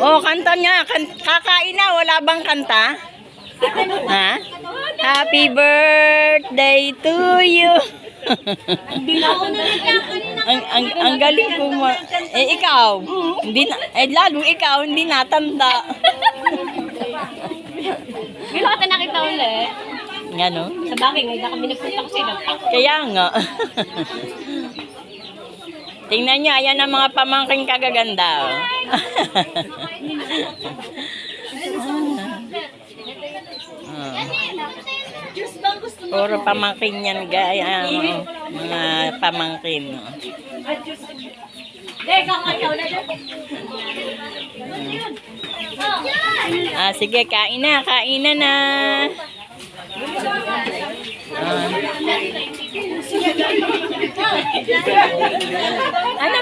Oh, kanta niya. Kakain na. Wala bang kanta? Ha? Happy birthday to you. ang galing ko mo. Eh, ikaw. Hindi na, lalo ikaw, hindi natanda. Bila ka nakita ulit. Nga, no? Sa bagay, ngayon na kami nagpunta ko sila. Kaya nga. Tingnan nyo, ayan ang mga pamangking kagaganda. Oh. Puro pamangkin yan, guys. Mga pamangkin. Oh. Sige, kain na na. Ano?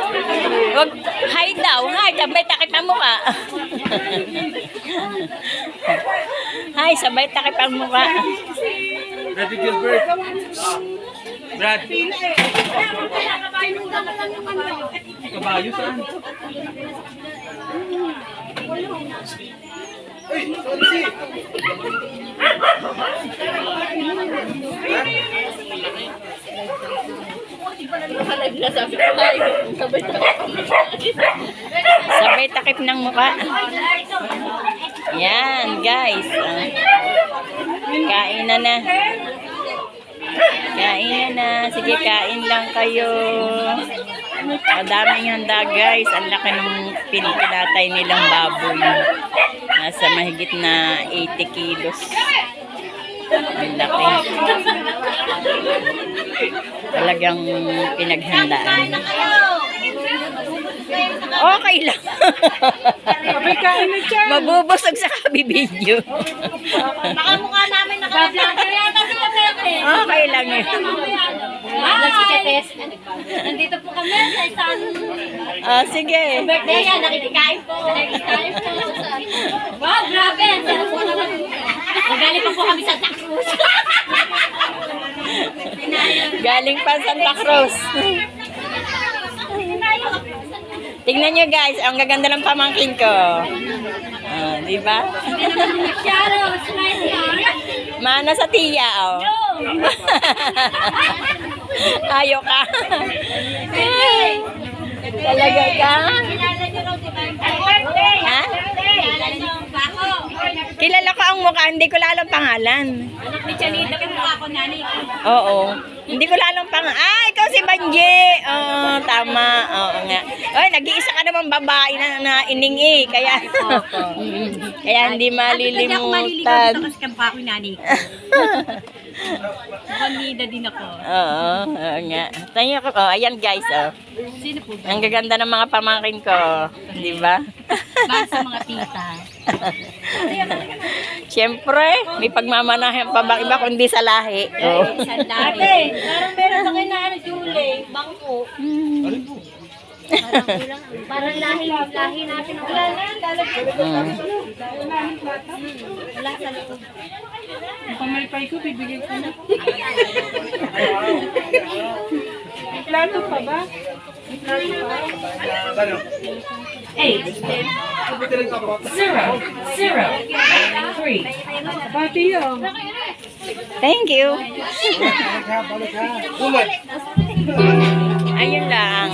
Wag, hi daw. Hi, sabay takip ang mukha. Hi, sabay takip ang mukha. Brad Gilbert. Brad. Kabayo saan? Uy, Sonsi! Sabay takip ng mukha. Yan, guys. Kain na na. Kain na. Sige, kain lang kayo. Madaming handa, guys. Ang laki ng pinatay nilang baboy. Nasa mahigit na 80 kilos. Ang laki. Talagang pinaghandaan. Okay lang. Mabubusog sa kabibidyo. Baka mukha namin naka-vlogger yata sila Pepe. Okay lang yun. Nandito po kami sa isang Sige. birthday yan. Nakikikain po. Wow, grabe. Magaling pa po kami sa Tacruz. Galing pa Santa Cruz. Tingnan nyo, guys, ang gaganda ng pamangkin ko. Di ba? Mana sa tiya, oh. Ayaw ka. Talaga ka? Ha? Kilala ko ang mukha, hindi ko lalang pangalan. Anak ni Chanita, mukha ko nani. Oo. Hindi ko lalang pangalan. Ikaw si Banje. Tama. Oo nga. Ay, nag-iisa ka naman babae na ining eh. Kaya, kaya hindi malilimutan. Kasi kampa ko nani. Banida din ako. Oo nga. Tayo ko. Ayan guys. Sino po? Ang gaganda ng mga pamangkin ko. Di ba? Basta mga tita. Siyempre, may pagmamanahan pa bang iba kundi sa lahi. Oo. Sa lahi. Parang meron na kayo na ano, Julie. Bangko. Parang lahi natin. Wala na yan. Wala sa loob. Ang pamaypay ko, bibigay ko na. May plato pa ba? May plato pa? 8, 0, 3. Bati yun. Thank you. Umat. Ayun lang.